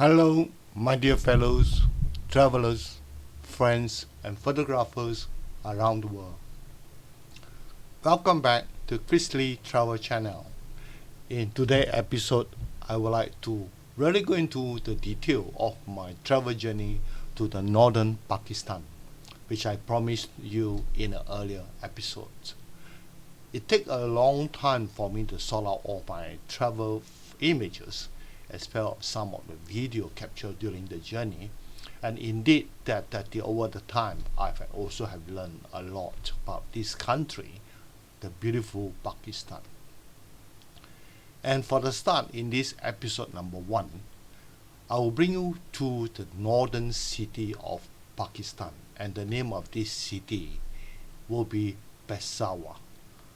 Hello, my dear fellows, travelers, friends, and photographers around the world. Welcome back to Chrisley Travel Channel. In today's episode, I would like to really go into the detail of my travel journey to the northern Pakistan, which I promised you in an earlier episode. It took a long time for me to sort out all my travel images as well as some of the video captured during the journey, and indeed over the time I've also have learned a lot about this country, the beautiful Pakistan. And for the start, in this episode number 1, I will bring you to the northern city of Pakistan, and the name of this city will be Peshawar.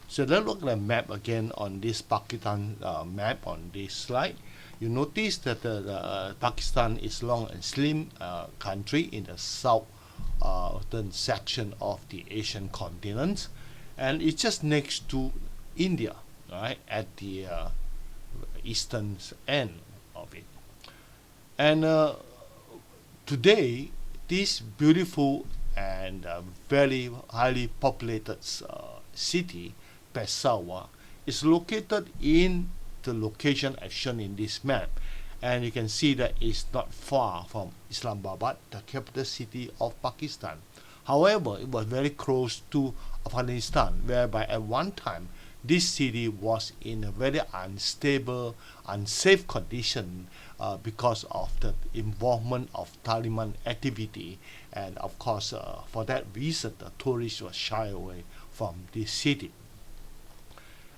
So let's look at the map again on this Pakistan map on this slide. You notice that Pakistan is long and slim country in the southern section of the Asian continent, and it's just next to India, right, at the eastern end of it. And today, this beautiful and very highly populated city, Peshawar, is located in the location as shown in this map, and you can see that it's not far from Islamabad, the capital city of Pakistan. However, it was very close to Afghanistan, whereby at one time this city was in a very unstable, unsafe condition because of the involvement of Taliban activity, and of course for that reason the tourists were shy away from this city.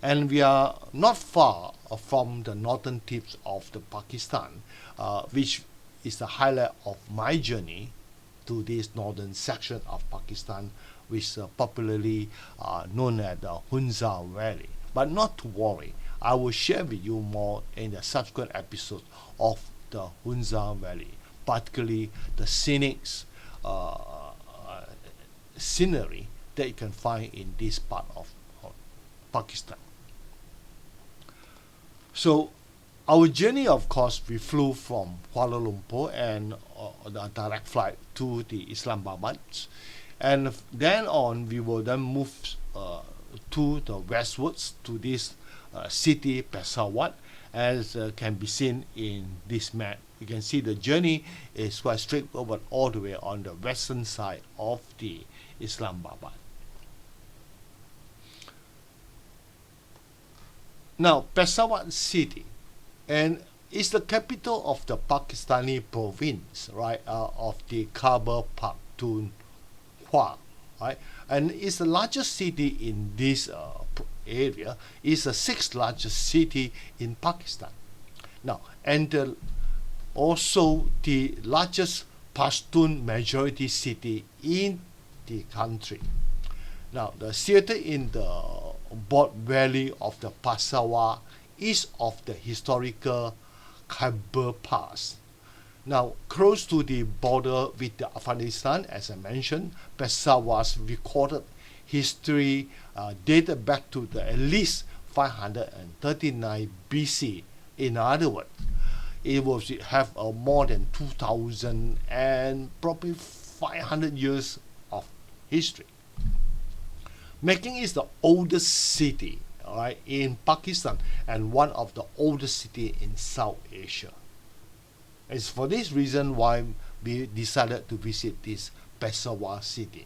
And we are not far from the northern tips of the Pakistan, which is the highlight of my journey to this northern section of Pakistan, which is popularly known as the Hunza Valley. But not to worry, I will share with you more in the subsequent episodes of the Hunza Valley, particularly the scenery that you can find in this part of Pakistan. So our journey, of course, we flew from Kuala Lumpur and the direct flight to the Islamabad, and then on we will then move to the westwards to this city Peshawar, as can be seen in this map. You can see the journey is quite straightforward all the way on the western side of the Islamabad. Now, Peshawar city, and is the capital of the Pakistani province, right, of the Khyber Pakhtunkhwa, right, and it's the largest city in this area. It's the sixth largest city in Pakistan. Now, and also the largest Pashtun majority city in the country. Now, the theater in the broad valley of the Peshawar is of the historical Khyber Pass. Now, close to the border with the Afghanistan, as I mentioned, Peshawar's recorded history dated back to at least 539 BC. In other words, it will have more than 2,000 and probably 500 years of history, making it the oldest city, right, in Pakistan and one of the oldest cities in South Asia. It's for this reason why we decided to visit this Peshawar city.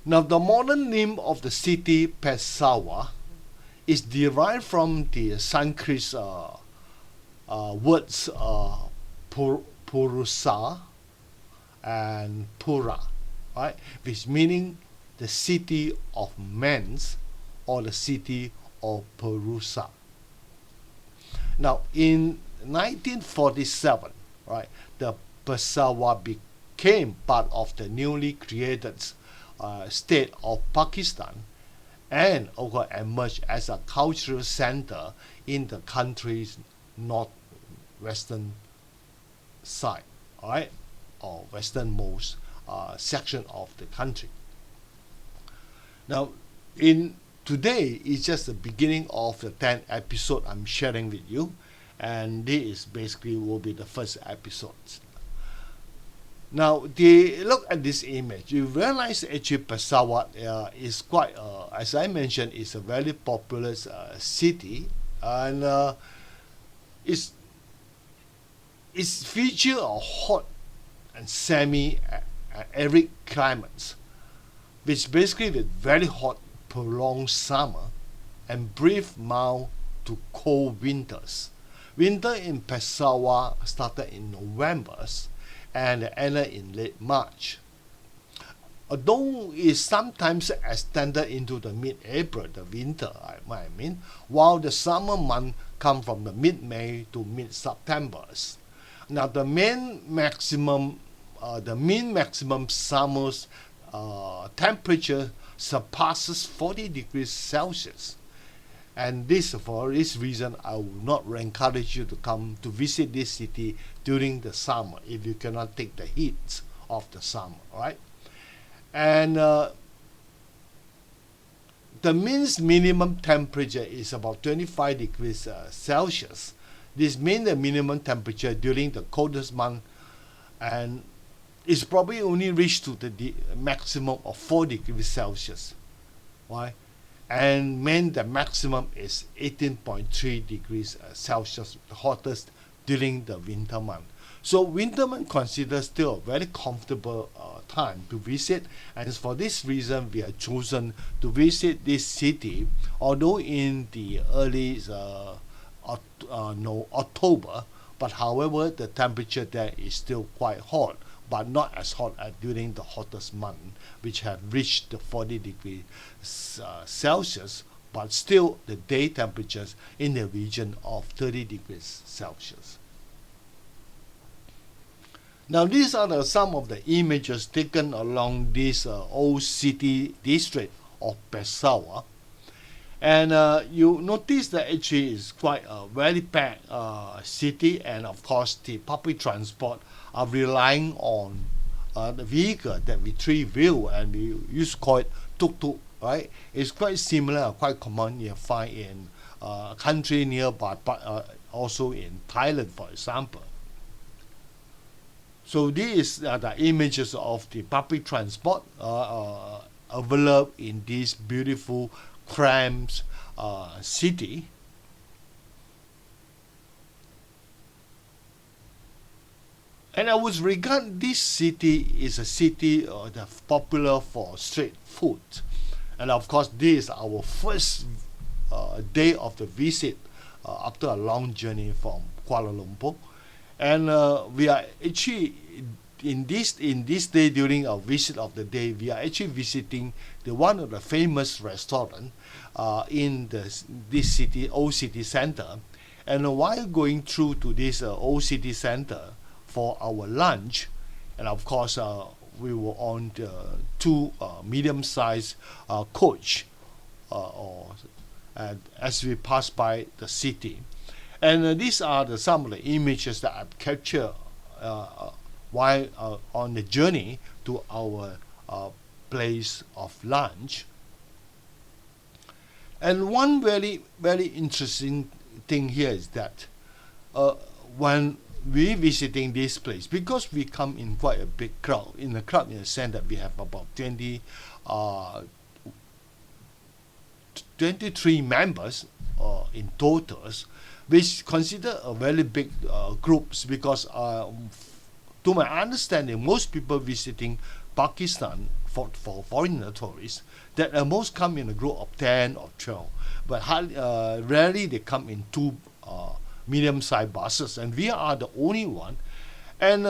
Now, the modern name of the city Peshawar is derived from the Sanskrit words Purusa and Pura, right, which meaning the city of men's or the city of Purusa. Now, in 1947, right, the Peshawar became part of the newly created state of Pakistan, and also emerged as a cultural center in the country's northwestern side, right, or westernmost section of the country. Now, in today is just the beginning of the 10th episode I'm sharing with you, and this basically will be the first episode. Now, the look at this image, you realize actually Peshawar is quite, as I mentioned, is a very populous city, and it's feature a hot and semi-arid climates, which basically with very hot, prolonged summer and brief mild to cold winters. Winter in Peshawar started in November and ended in late March. Although it's sometimes extended into the mid-April, the winter, I mean, while the summer months come from the mid-May to mid-September. Now, the mean maximum summer's temperature surpasses 40 degrees Celsius. And this, for this reason, I would not encourage you to come to visit this city during the summer if you cannot take the heat of the summer, right? And the minimum temperature is about 25 degrees Celsius. This means the minimum temperature during the coldest month, and it's probably only reached to the maximum of 4 degrees Celsius. Why? And mean the maximum is 18.3 degrees Celsius, the hottest during the winter month. So winter month considered still a very comfortable time to visit, and for this reason we have chosen to visit this city, although in the early October, but however the temperature there is still quite hot, but not as hot as during the hottest month, which have reached the 40 degrees Celsius, but still the day temperatures in the region of 30 degrees Celsius. Now these are some of the images taken along this old city district of Peshawar. And you notice that actually it's quite a very packed city, and of course the public transport are relying on the vehicle that we three-wheel, and we used to call it tuk-tuk, right? It's quite similar, quite common you find in country nearby, but also in Thailand, for example. So these are the images of the public transport available in this beautiful cramped city. And I would regard this city is a city that's popular for street food. And of course, this is our first day of the visit after a long journey from Kuala Lumpur. And we are actually in this day, during our visit of the day, we are actually visiting one of the famous restaurant in this city, old city center. And while going through to this old city center for our lunch, and of course we were on the two medium-sized coach as we passed by the city. And these are some of the images that I've captured while on the journey to our place of lunch. And one very, very interesting thing here is that when we visiting this place, because we come in quite a big crowd, in the sense that we have about 23 members in totals, which consider a very big groups, because to my understanding, most people visiting Pakistan for foreigner tourists, that most come in a group of 10 or 12, but rarely they come in two medium-sized buses, and we are the only one. And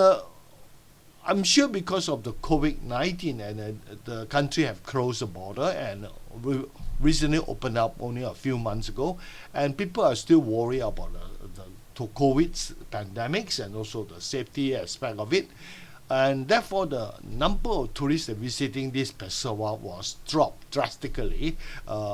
I'm sure because of the COVID-19 and the country have closed the border, and we recently opened up only a few months ago, and people are still worried about the COVID pandemics and also the safety aspect of it. And therefore, the number of tourists visiting this Peshawar was dropped drastically.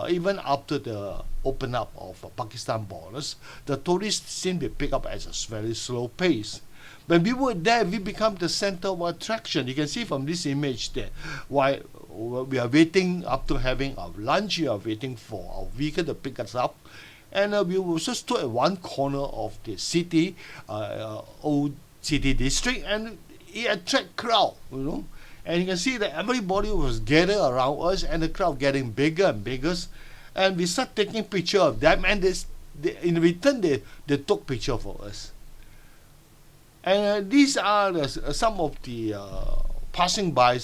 Even after the open up of Pakistan borders, the tourists seem to pick up at a very slow pace. When we were there, we become the center of attraction. You can see from this image that while we are waiting after having our lunch, we are waiting for our vehicle to pick us up. And we were just stood at one corner of the city, old city district, and it attract crowd, you know. And you can see that everybody was gathered around us, and the crowd getting bigger and bigger. And we start taking picture of them, and in return they took picture for us. And these are some of the passing by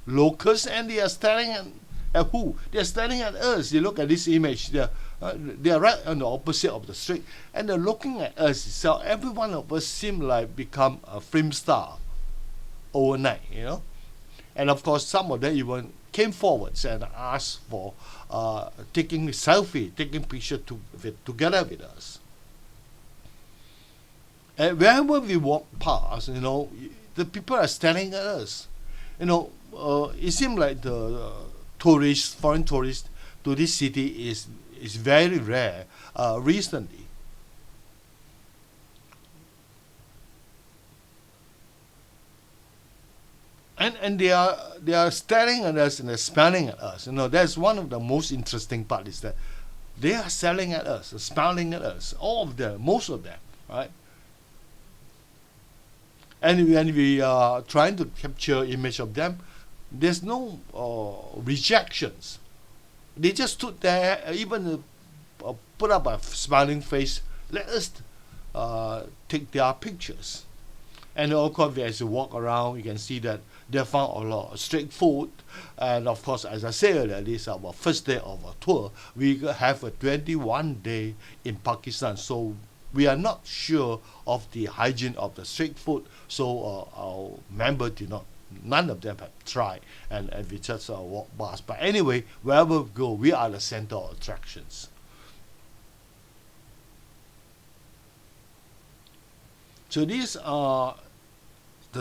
locals, and they are staring at who? They are staring at us. You look at this image. They are right on the opposite of the street, and they're looking at us. So every one of us seem like become a film star overnight, you know. And of course, some of them even came forwards and asked for taking selfie, taking picture together with us. And wherever we walk past, you know, the people are staring at us. You know, it seems like the tourists, foreign tourists, to this city is very rare recently. And they are staring at us and they're smiling at us. You know, that's one of the most interesting part, is that they are staring at us, smiling at us, all of them, most of them, right? And when we are trying to capture image of them, there's no rejections. They just stood there, even put up a smiling face, let us take their pictures. And of course, as you walk around, you can see that they found a lot of street food. And of course, as I said earlier, this is our first day of our tour. We have a 21 day in Pakistan, so we are not sure of the hygiene of the street food. So our member none of them have tried, and we just walk past. But anyway, wherever we go, we are the center of attractions. So these are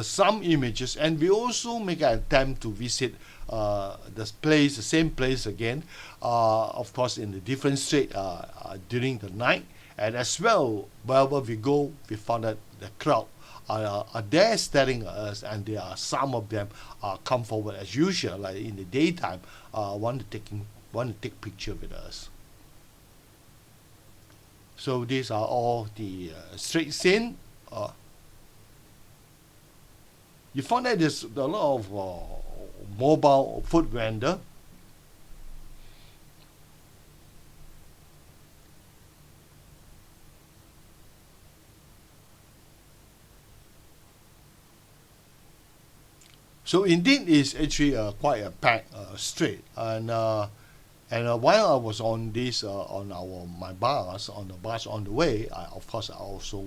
some images, and we also make an attempt to visit the same place again, of course in the different street during the night. And as well, wherever we go, we found that the crowd are there staring at us, and there are some of them come forward as usual, like in the daytime, want to take picture with us. So these are all the street scene. You found that there's a lot of mobile food vendor. So indeed, it's actually quite a packed street. And while I was on this on the bus on the way, I also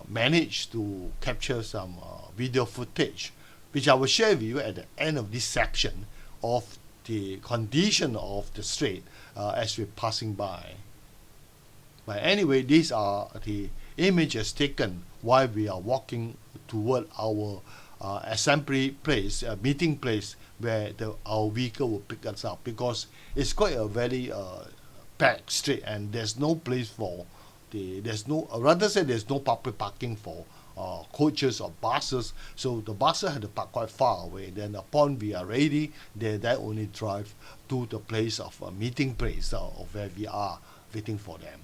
managed to capture some video footage, which I will share with you at the end of this section of the condition of the street as we're passing by. But anyway, these are the images taken while we are walking toward our assembly place, meeting place, where our vehicle will pick us up, because it's quite a very packed street, and there's no place for there's no public parking for coaches or buses. So the buses had to park quite far away. Then upon we are ready, they only drive to the place of a meeting place of where we are waiting for them.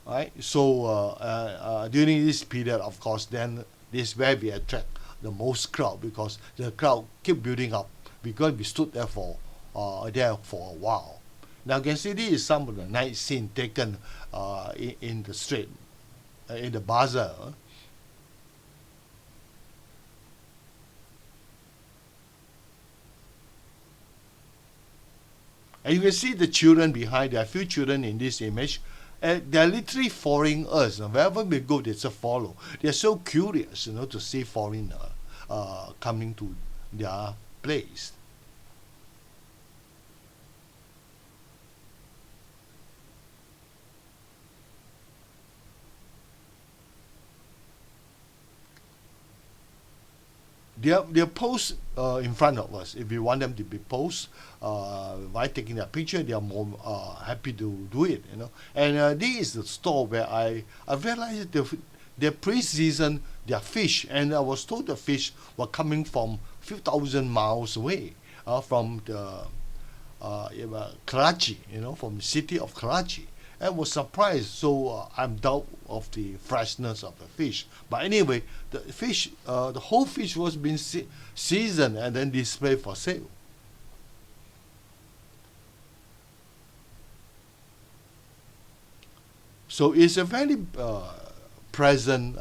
Right. So during this period, of course, then this is where we attract the most crowd, because the crowd keep building up because we stood there for a while. Now you can see this is some of the night scene taken in the street, in the bazaar. And you can see the children behind. There are a few children in this image. They're literally following us. Wherever we go, they just follow. They're so curious, to see foreigner coming to their place. They're posed in front of us. If we want them to be posed by taking their picture, they are more happy to do it. And this is the store where I realized they pre-season their fish, and I was told the fish were coming from a few thousand miles away from the Karachi, from the city of Karachi, and was surprised. So I'm doubt of the freshness of the fish. But anyway, the whole fish was being seasoned and then displayed for sale. So it's a very present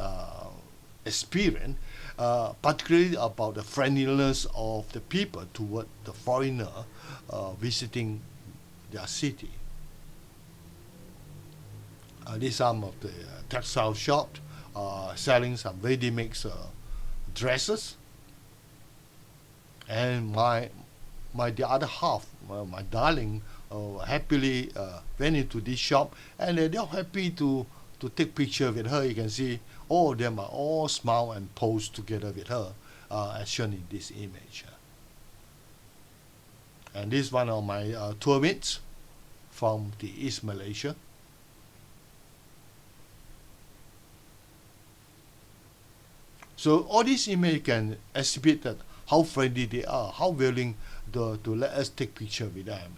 experience, particularly about the friendliness of the people toward the foreigner visiting their city. These some of the textile shops selling some ready-made dresses, and the other half, my darling, happily went into this shop, and they're happy to take picture with her. You can see all of them are all smile and pose together with her, as shown in this image. And this is one of my tour mates from the East Malaysia. So all these images can exhibit that how friendly they are, how willing to let us take picture with them,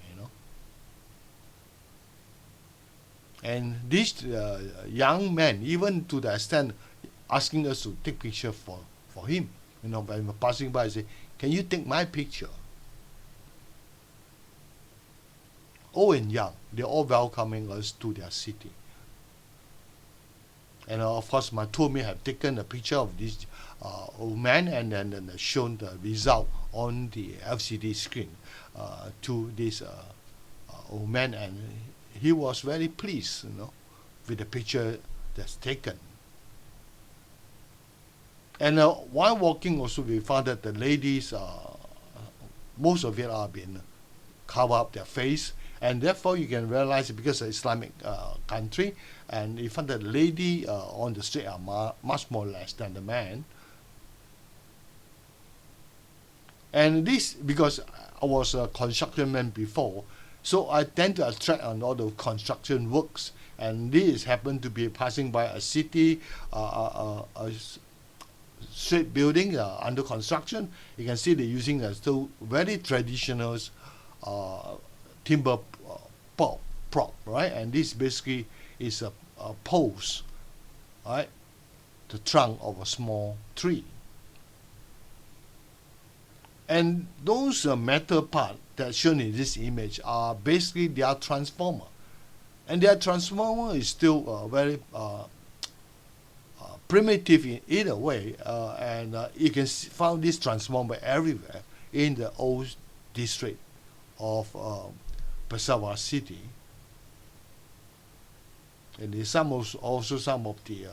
And this young man, even to the extent asking us to take picture for him, when we're passing by, say, "Can you take my picture?" Old and young, they're all welcoming us to their city. And of course, my tour mate have taken a picture of this old man and then shown the result on the LCD screen to this old man, and he was very pleased, with the picture that's taken. And while walking, also we found that the ladies, most of it are being cover up their face, and therefore you can realize, because it's Islamic country, and you find that the lady on the street are much more less than the man. And this, because I was a construction man before, so I tend to attract on all the construction works, and this happened to be passing by a city, a street building under construction. You can see they're using a still very traditional timber prop, right? And this basically is a post, right? The trunk of a small tree. And those metal parts that's shown in this image are basically their transformer. And their transformer is still very primitive in a way, and you can find this transformer everywhere in the old district of Peshawar city. And there's also some of the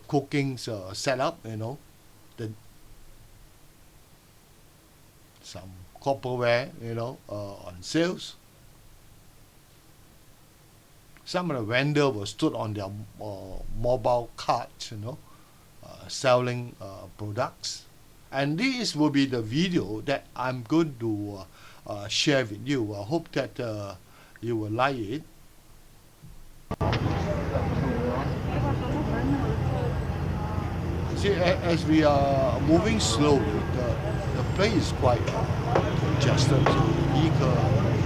cooking setup, some copperware, on sales. Some of the vendors were stood on their mobile carts, selling products. And this will be the video that I'm going to share with you. I hope that you will like it. See, as we are moving slowly, the place is quite congested, so the vehicle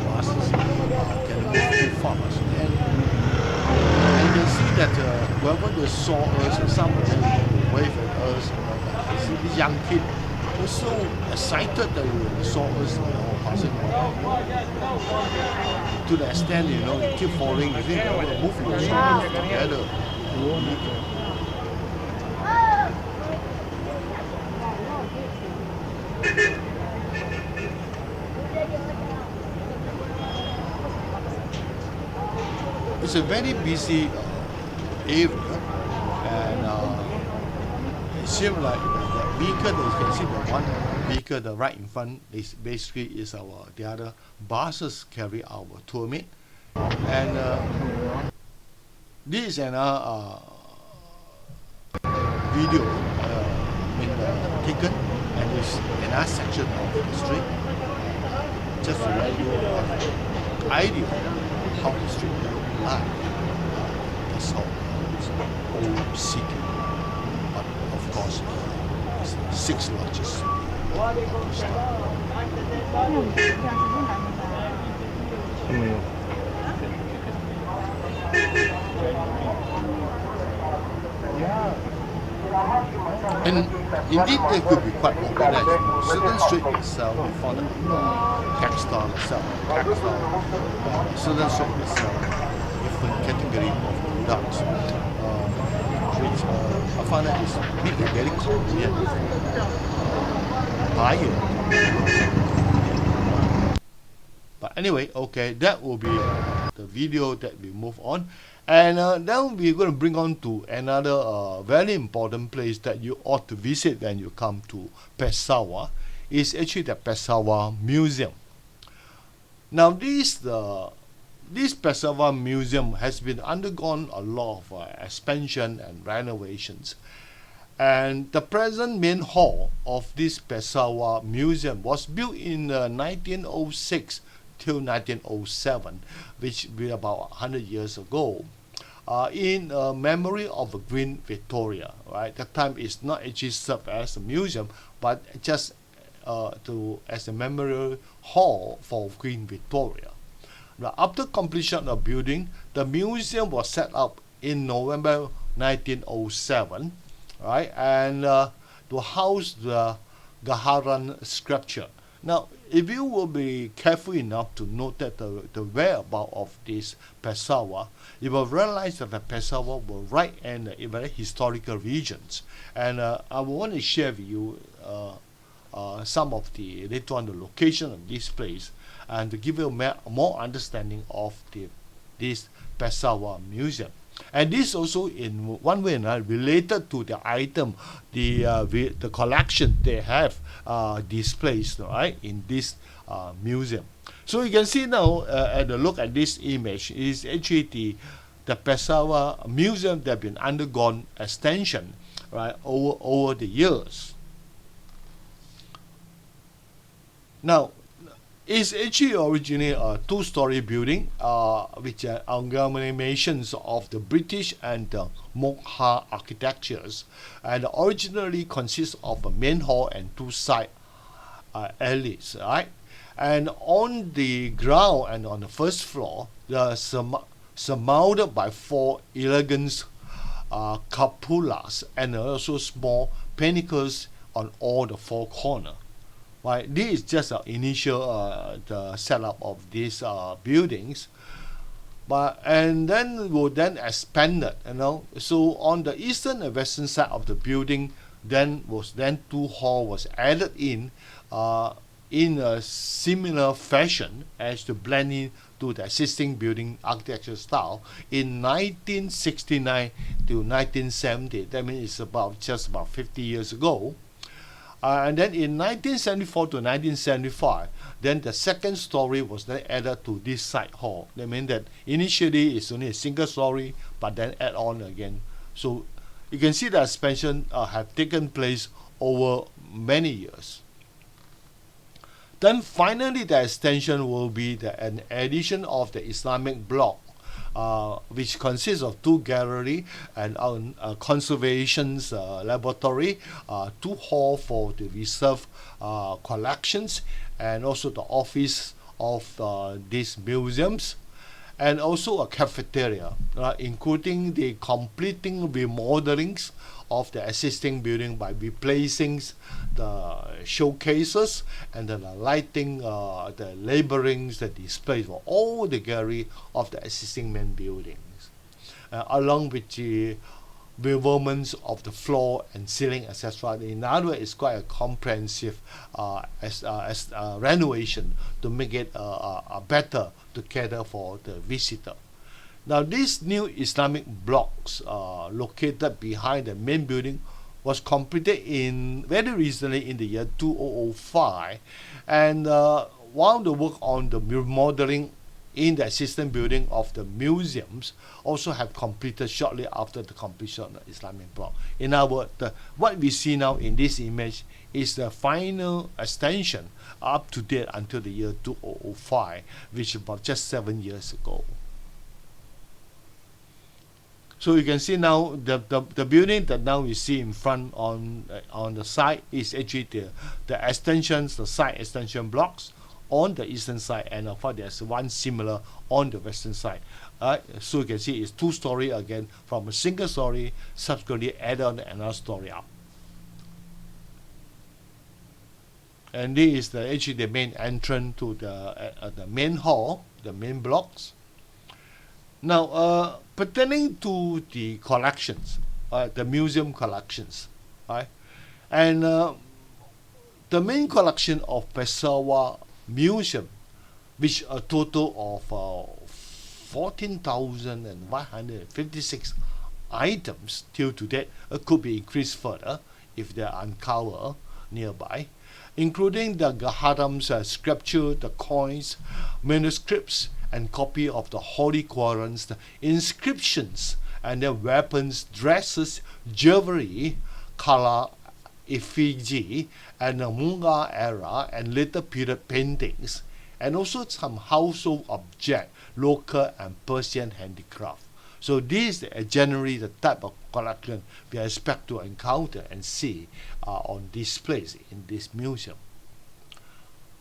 buses can move too fast. And you can see that whenever they saw us, some of them wave at us, see these young kids were so excited that they saw us passing by. To the extent, they keep following, you think, move together. It's a very busy area, and it seems like the vehicle that you can see, the one vehicle the right in front is basically the other buses carry our tour mate, and this is another video taken, and it's another section of the street, just to let you have an idea how the street look like. That's how it's an old city, but of course it's the sixth largest city. And indeed, they could be quite organized. Certain street itself, we found textile itself, certain street itself, different category of products, which I find that is make it very convenient buyer. But anyway, okay, that will be the video that we move on. And then we're going to bring on to another very important place that you ought to visit when you come to Peshawar. Is actually the Peshawar Museum. Now this Peshawar Museum has been undergone a lot of expansion and renovations. And the present main hall of this Peshawar Museum was built in 1906 till 1907, which be about 100 years ago, in memory of Queen Victoria. Right, that time is not actually served as a museum, but just as a memorial hall for Queen Victoria. Now, after completion of building, the museum was set up in November 1907, right, and to house the Granharan sculpture. Now, if you will be careful enough to note that the whereabouts of this Peshawar, you will realize that the Peshawar were right in the very historical regions. And I want to share with you some of the later on the location of this place, and to give you more understanding of this Peshawar Museum. And this also in one way or another related to the item, the collection they have displayed, right, in this museum. So you can see now at a look at this image is actually the Peshawar Museum that have been undergone extension, right, over the years. Now, it's actually originally a two-story building, which are amalgamations of the British and the Mughal architectures, and originally consists of a main hall and two side alleys, right? And on the ground and on the first floor, they are surmounted by four elegant cupolas and also small pinnacles on all the four corners. Right, this is just an initial the setup of these buildings, and then will then expanded, So on the eastern and western side of the building, then two hall was added in a similar fashion as to blend in to the existing building architecture style in 1969 to 1970. That means it's just about 50 years ago. And then in 1974 to 1975, then the second story was then added to this side hall. That means that initially it's only a single story, but then add on again. So you can see the expansion have taken place over many years. Then finally the extension will be an addition of the Islamic block, which consists of two gallery and conservation laboratory, two hall for the reserve collections, and also the office of these museums, and also a cafeteria, including the completing remodelings of the existing building by replacing the showcases and the lighting, the labelings, the displays for all the gallery of the existing main buildings, along with the revolvements of the floor and ceiling, etc. In other words, it's quite a comprehensive renovation to make it better to cater for the visitor. Now, these new Islamic blocks located behind the main building was completed very recently in the year 2005, and while the work on the remodeling in the existing building of the museums also have completed shortly after the completion of the Islamic block. In other words, what we see now in this image is the final extension up to date until the year 2005, which is about just 7 years ago. So you can see now the building that now we see in front on the side is actually the extensions, the side extension blocks on the eastern side, and of course there's one similar on the western side. So you can see it's 2-story again, from a single story subsequently added on another story up. And this is actually the main entrance to the main hall, the main blocks. Now, pertaining to the collections, the museum collections, right? And the main collection of Peshawar Museum, which a total of 14,156 items till today, could be increased further if they are uncovered nearby, including the Granharan's scripture, the coins, manuscripts, and copy of the Holy Qurans, the inscriptions, and their weapons, dresses, jewelry, color, effigy, and the Mughal era and later period paintings, and also some household objects, local and Persian handicraft. So this is generally the type of collection we expect to encounter and see on displays in this museum.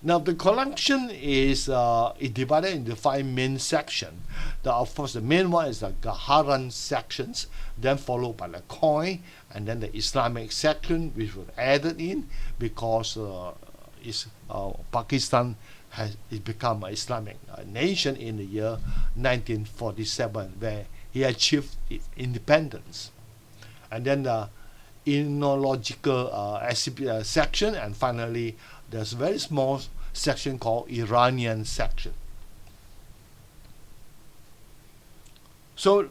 Now the collection is divided into 5 main sections. Of course, the main one is the Granharan sections, then followed by the coin, and then the Islamic section, which was added in because Pakistan has become an Islamic nation in the year 1947, where he achieved its independence. And then the ethnological section, and finally there's a very small section called Iranian section. So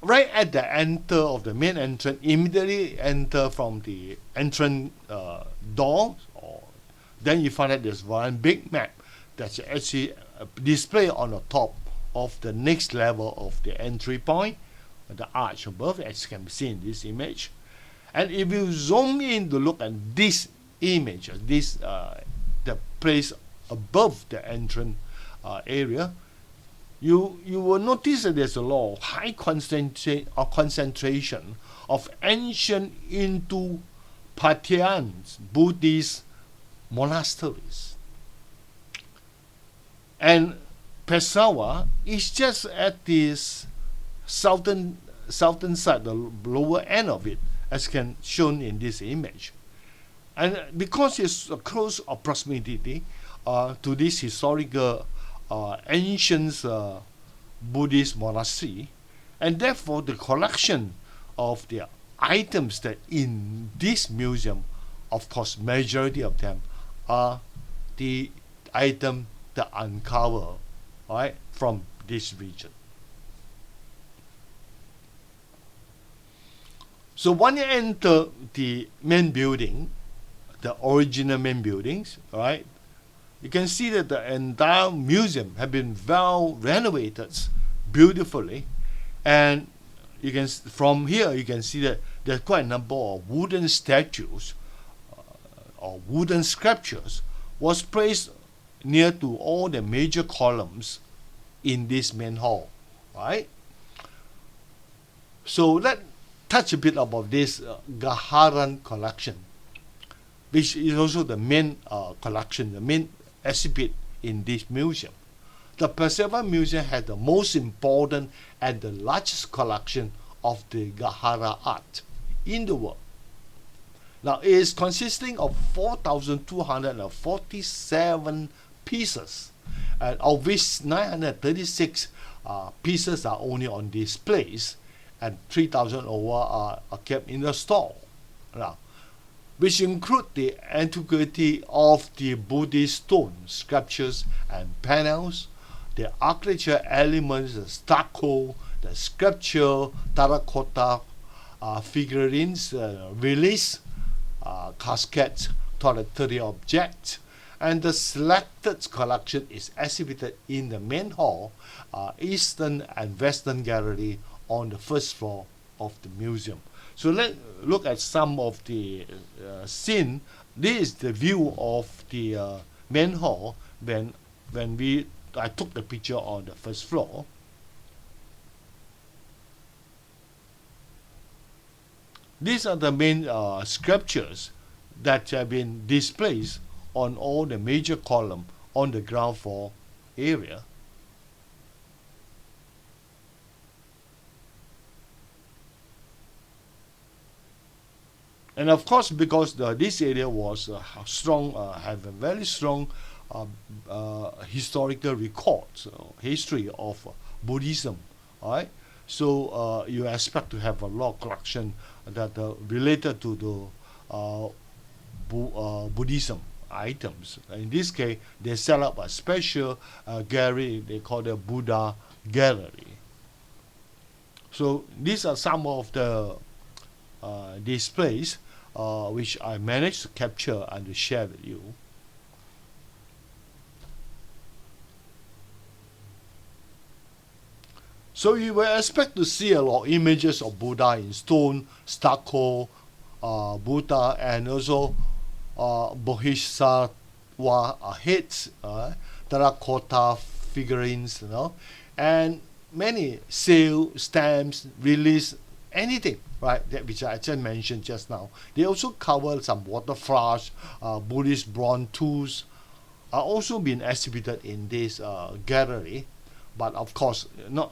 right at the enter of the main entrance, immediately enter from the entrance door, then you find that there's one big map that's actually displayed on the top of the next level of the entry point, the arch above, as can be seen in this image. And if you zoom in to look at this image, the place above the entrance area, you will notice that there's a lot of high concentration of ancient Hindu Pathans, Buddhist monasteries. And Peshawar is just at this southern side, the lower end of it, as can shown in this image. And because it's a close proximity to this historical ancient Buddhist monastery, and therefore the collection of the items that in this museum, of course, majority of them are the item that uncover, right, from this region. So when you enter the main building, the original main buildings, right, you can see that the entire museum have been well renovated beautifully, and you can from here you can see that there's quite a number of wooden statues or wooden sculptures was placed near to all the major columns in this main hall, right? So let's touch a bit about this Granharan collection, which is also the main collection, the main exhibit in this museum. The Peshawar Museum has the most important and the largest collection of the Granharan art in the world. Now it is consisting of 4,247 pieces, and of which 936 pieces are only on displays, and 3,000 over are kept in the store. Now, which include the antiquity of the Buddhist stone sculptures and panels, the architecture elements, the stucco, the sculpture, terracotta figurines, reliefs, caskets, toiletry objects, and the selected collection is exhibited in the main hall, eastern and western gallery on the first floor of the museum. So let's look at some of the scene. This is the view of the main hall when I took the picture on the first floor. These are the main sculptures that have been displayed on all the major column on the ground floor area. And of course, because this area was strong, have a very strong historical records, history of Buddhism, right? So you expect to have a lot of collection that related to the Buddhism items. In this case, they set up a special gallery. They call the Buddha Gallery. So these are some of the displays which I managed to capture and to share with you. So you will expect to see a lot of images of Buddha in stone, stucco, Buddha, and also Bodhisattva heads, terracotta figurines, and many seal, stamps, release, anything, right, that which I just mentioned just now. They also cover some water flask, Buddhist bronze tools, are also being exhibited in this gallery. But of course,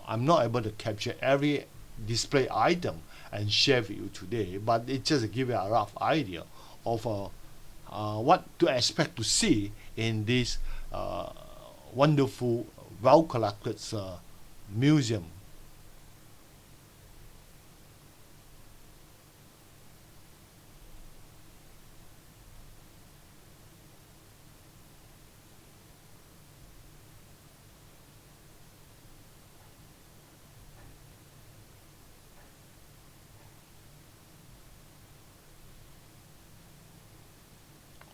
I'm not able to capture every display item and share with you today. But it just give you a rough idea of what to expect to see in this wonderful, well-collected museum.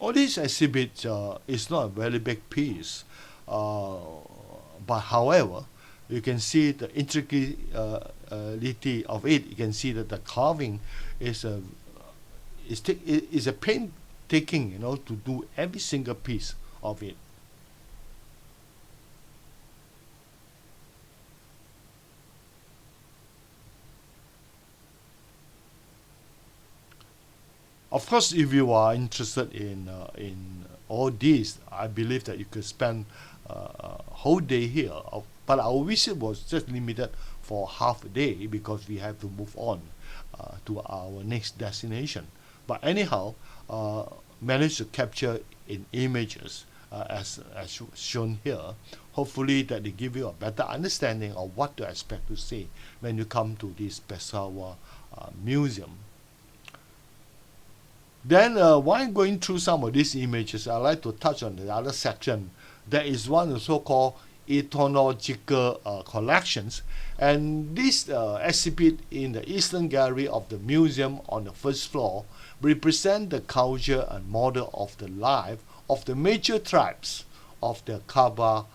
All these exhibits is not a very big piece, but however, you can see the intricality of it. You can see that the carving is a painstaking, to do every single piece of it. Of course, if you are interested in all these, I believe that you could spend a whole day here. But our visit was just limited for half a day because we have to move on to our next destination. But anyhow, managed to capture in images as shown here. Hopefully that they give you a better understanding of what to expect to see when you come to this Peshawar Museum. Then while going through some of these images, I'd like to touch on the other section. There is one so-called ethnological collections, and this exhibit in the Eastern Gallery of the museum on the first floor represent the culture and model of the life of the major tribes of the Kaba,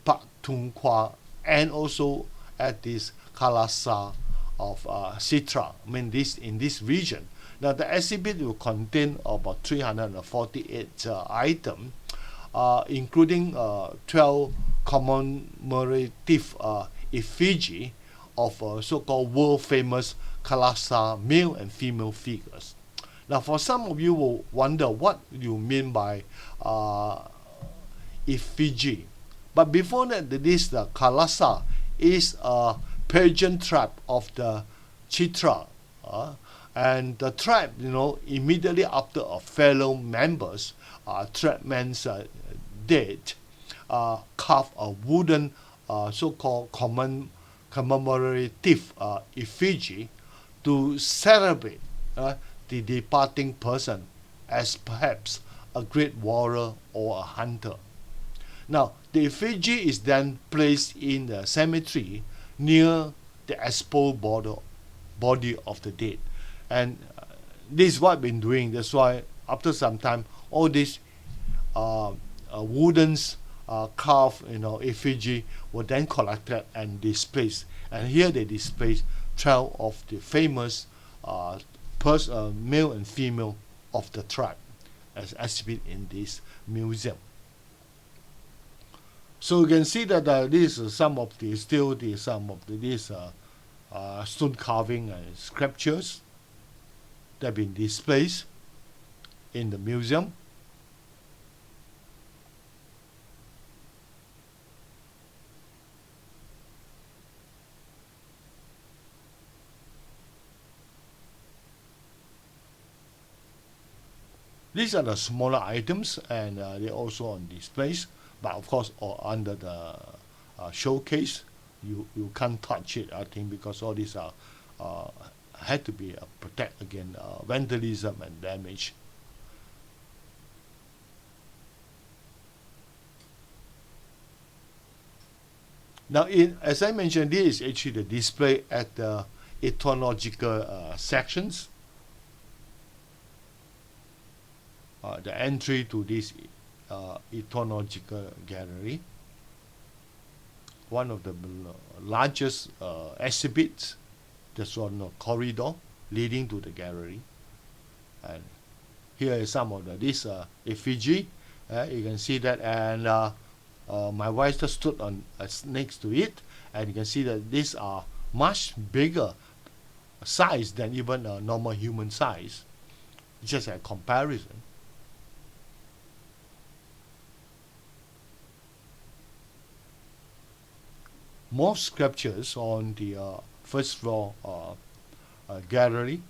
Pakhtunkhwa, and also at this Khalasa of Sitra, in this region. Now the exhibit will contain about 348 items, including 12 commemorative effigy of so-called world-famous Khalasa male and female figures. Now for some of you will wonder what you mean by effigy. But before that, this Khalasa is a Persian tribe of the Chitra. And the tribe, immediately after a fellow members, tribeman's dead, carved a wooden so-called commemorative effigy to celebrate the departing person as perhaps a great warrior or a hunter. Now, the effigy is then placed in the cemetery near the exposed body of the dead. And this is what I've been doing. That's why after some time, all these wooden carved effigy were then collected and displayed. And here they display 12 of the famous male and female of the tribe as exhibit in this museum. So you can see that these are some of these stone carving and sculptures. that have been displayed in the museum. These are the smaller items, and they're also on displays, but of course under the showcase. You can't touch it, I think, because all these are had to be protect against vandalism and damage. Now, as I mentioned, this is actually the display at the ethnological sections. The entry to this ethnological gallery, one of the largest exhibits that's on the corridor leading to the gallery. And here is some of this effigy. You can see that, and my wife just stood on next to it, and you can see that these are much bigger size than even a normal human size, just a comparison. More sculptures on the first floor gallery.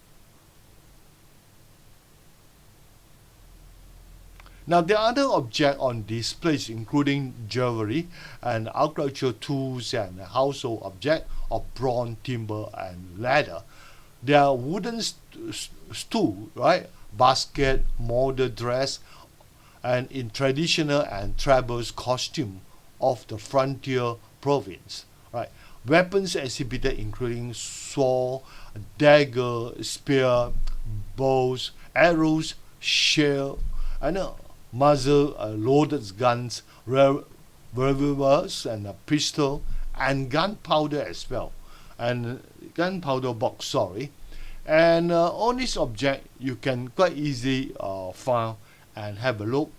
Now, the other objects on displays, including jewelry and agricultural tools and household objects of bronze, timber, and leather. There are wooden stool, right? Basket, model dress, and in traditional and travelers costume of the frontier province, right? Weapons exhibited including sword, dagger, spear, bows, arrows, shield, and muzzle loaded guns, revolvers, and a pistol, and gunpowder as well, and gunpowder box, sorry. And all these objects you can quite easily find and have a look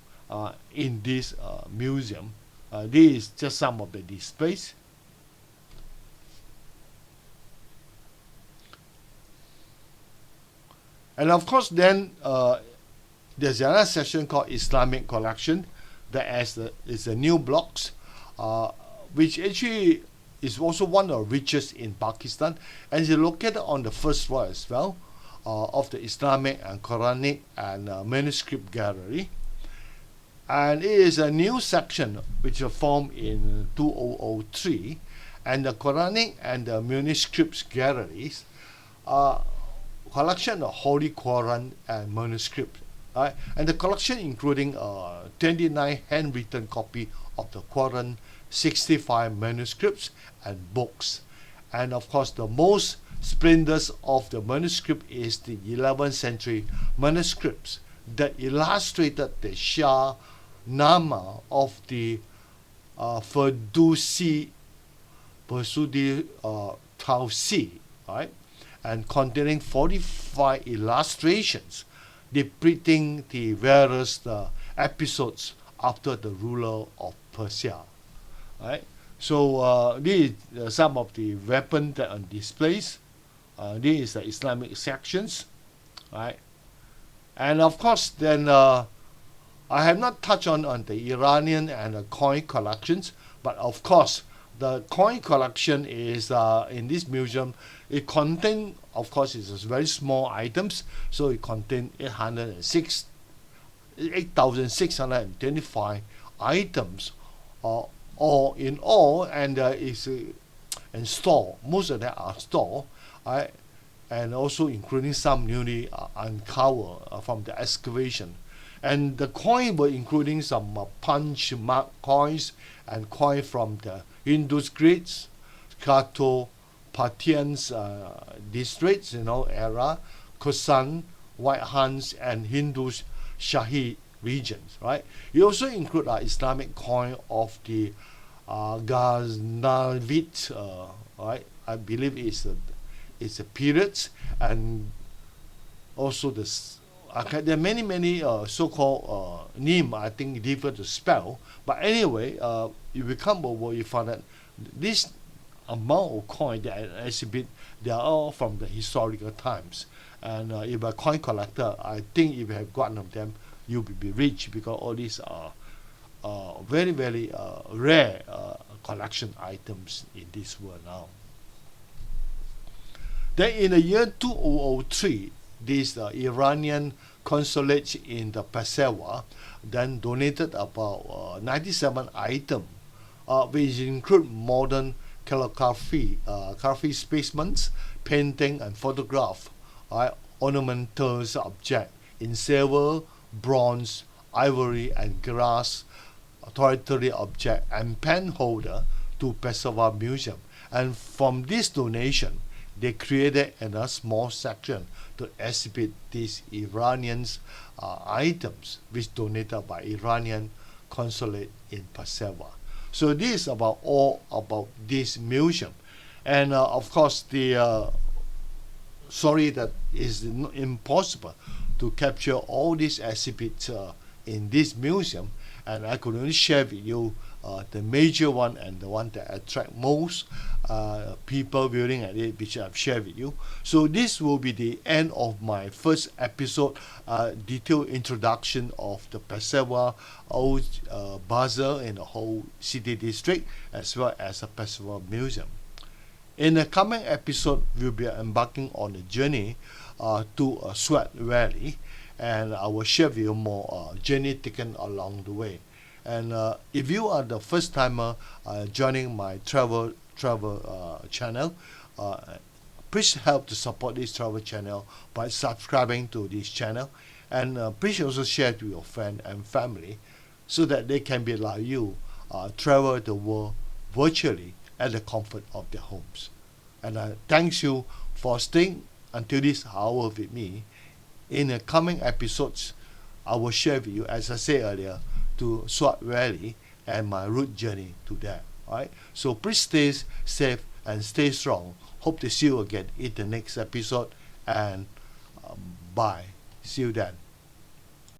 in this museum. This is just some of the displays. And of course, then there's another section called Islamic collection that is a new blocks, which actually is also one of the richest in Pakistan, and is located on the first floor as well of the Islamic and Quranic and manuscript gallery. And it is a new section which was formed in 2003, and the Quranic and the manuscripts galleries collection of Holy Quran and manuscript, right? And the collection including 29 handwritten copy of the Quran, 65 manuscripts and books, and of course the most splendid of the manuscript is the 11th century manuscripts that illustrated the Shah Nama of the Ferdowsi Tausi, right? And containing 45 illustrations depicting the various episodes after the ruler of Persia, right? So these are some of the weapons that are on displays. This is the Islamic sections, right? And of course, then I have not touched on the Iranian and the coin collections, but of course, the coin collection is in this museum. It contains, of course, it's very small items, so it contains 8,625 items, all in all, and is in store. Most of them are store, right? And also including some newly uncovered from the excavation. And the coin were including some punch mark coins and coin from the Hindus Greeks, Carthopathians districts, era, Khorasan, White Huns, and Hindus Shahi regions, right? You also include Islamic coin of the Ghaznavid, right? I believe it's a periods, and also there are many so-called name, I think difficult to spell, but anyway, if you come over, you find that these amount of coin that are exhibit, they are all from the historical times. And if you're a coin collector, I think if you have one of them, you will be rich, because all these are very, very rare collection items in this world now. Then in the year 2003, this Iranian consulate in the Peshawar then donated about 97 items, which include modern calligraphy, specimens, painting and photograph, ornamental objects in silver, bronze, ivory and glass, toiletry object and pen holder to Peshawar Museum. And from this donation, they created a small section to exhibit these Iranian items, which donated by Iranian consulate in Peshawar. So this is about all about this museum. And of course, the sorry that is impossible to capture all these exhibits in this museum, and I could only share with you the major one and the one that attract most people viewing at it, which I've shared with you. So this will be the end of my first episode, detailed introduction of the Peshawar old bazaar in the whole city district, as well as the Peshawar Museum. In the coming episode, we'll be embarking on a journey to Swat Valley, and I will share with you more journey taken along the way. And if you are the first timer joining my travel channel, please help to support this travel channel by subscribing to this channel, and please also share it with your friend and family, so that they can be like you, travel the world virtually at the comfort of their homes. And I thank you for staying until this hour with me. In the coming episodes, I will share with you, as I said earlier, to Swat Valley and my route journey to there. Alright, so please stay safe and stay strong. Hope to see you again in the next episode, and bye. See you then.